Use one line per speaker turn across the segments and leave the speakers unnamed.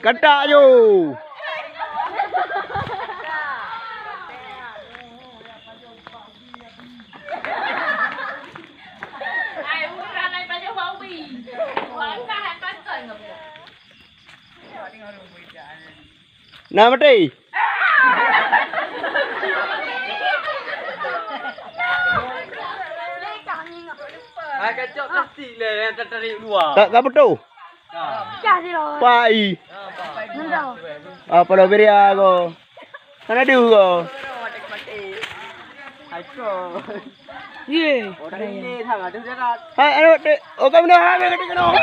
Katak je. Nah, mati.
Kacau plastik le tarik luar.
Tak betul. Pai. Apa lo beri aku? Mana dia kau?
Ye. Orang ini thằng ở trong rất là.
Hai, ano te? O kami na hai kami kano.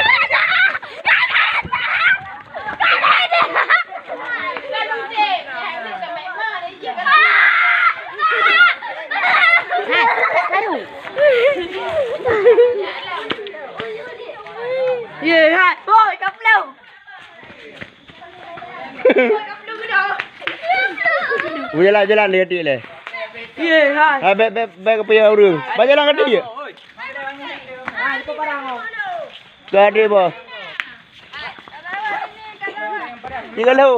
Ye hai, ôi cặp lâu.
Jalan dia dia le.
Ye hai.
Ha be ke pia urang. Ba jalan ke dia.
Hai, kau parang kau.
Ke dia ba. Tiga lu.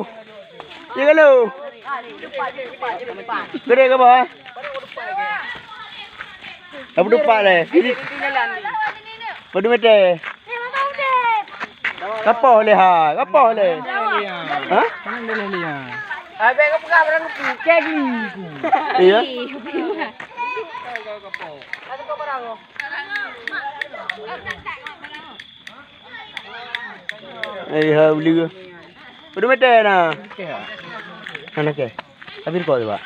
Kere ke ba? Apa lupa le? Padu mete. Kapo le ha, kapo le. Ha?
Abang kau pegang barang kek ni.
Iya.
Kau parang kau.
Ha beli ke? Padu mete na. Anak ke? Habis kau tu ba?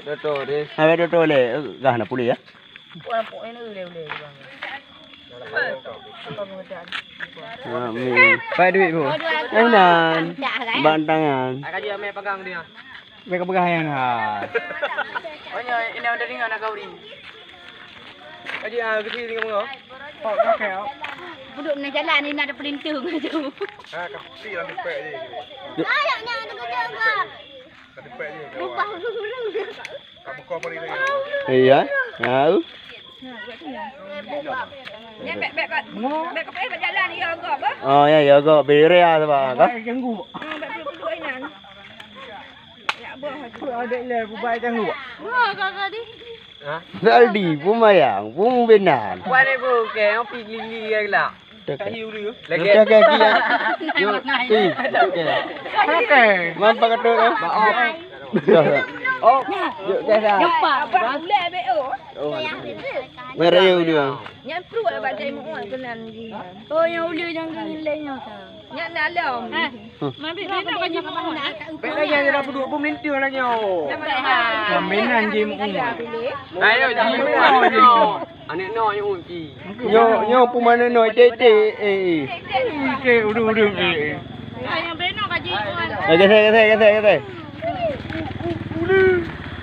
Doto dia.
Habis tu le, gah nak pulih ya.
Puan ini ule bang.
Pakai duit bu. Enak. Bantangan.
Kaji ame pegang dia.
Mereka pegang yang ha.
Oh ini ada ringan nak kau ring.
Kaji kecil dengan mengau.
Oh pakai. Duduk nak jalan ni nak ada pelintung aja.
Kecil yang dipek je.
Ayaknya ada kerja enggak?
Dipek je.
Lupa orang.
Kamu kau beri dia.
Iya. Tahu.
Ni bek kau jalan ni agak apa?
Oh ya ya go beri ya tu ba. Ka?
Bek duduk ini. Ya bah.
Ada le bubai tanggu.
Wah kakak ni.
Ha?
Saldi pumayang, pum benan.
Buat ni bu ke ngopi lili ke lah.
Tak
hiu dia.
Lagi tak kia. Yo. Okey. Mampak kata ke? Oh. Yo dah.
Nampak apa boleh bek oh.
Merah yo dia.
Yang perut abang cai mu kenan ni. Oh yang uli jangan nilainya. Yang dalam. Mampi bek nak kaji mu.
Bek lagi ada duduk pun melintir lagi oh.
Kaminan je mu.
Ayo ji. Anek no yang unci.
Yo pun mana no tete
Ke udu.
Yang bek nak kaji mu.
Kata.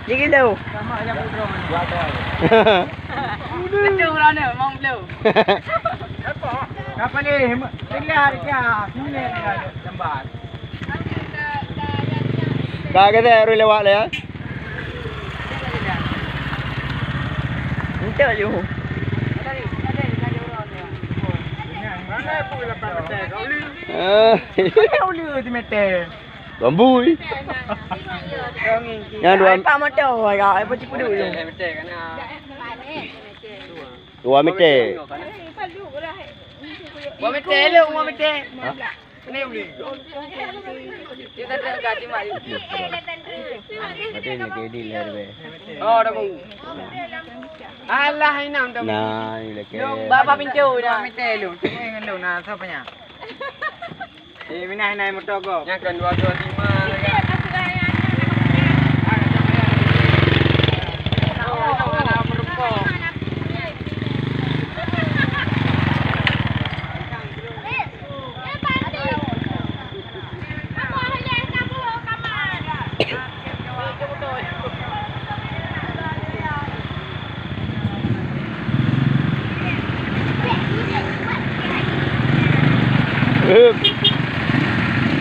Jadi lu.
Sama aja putra.
Betul lah ni, mau lu.
Apa ni? Lihat dia. Sini dia lambat.
Kata ru lewat le ya.
Betul lu.
Mana pun lepas mete kau li.
Kau
li tu mete.
Bambui. Yang dua.
Pak motor agak apa cipu dulu.
Mete kana.
Dua mete.
Mau mete lu, mau mete.
Ini uli.
Kita dah ganti mari.
Mete ni ke di le be.
Oh dah bu. Alah inam dah.
Nah, ni le ke.
Bapa pintu dah.
Mete lu. Dengan lu na siapa nya? Minai motor go. Yang kan 225 lagi.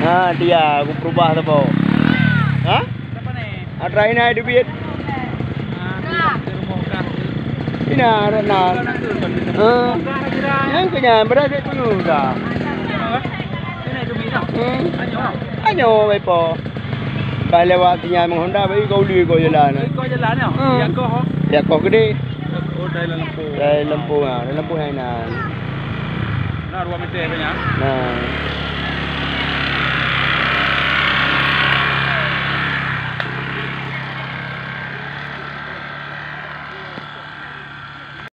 Ha dia aku berubah tu po. Ha?
Siapa ni?
Try na duit. Ina na. Yang kenya berada tu dah.
Ini
nyo may po. Kaya lewat niya mga Honda ba ikaw uli ko jalan.
Ikaw jalan ya? Ya ko ho.
Ya ko gede.
Oh dahil lampu.
Dahil lampu na, lampu na.
Na 2 meter ba niya?
Nah.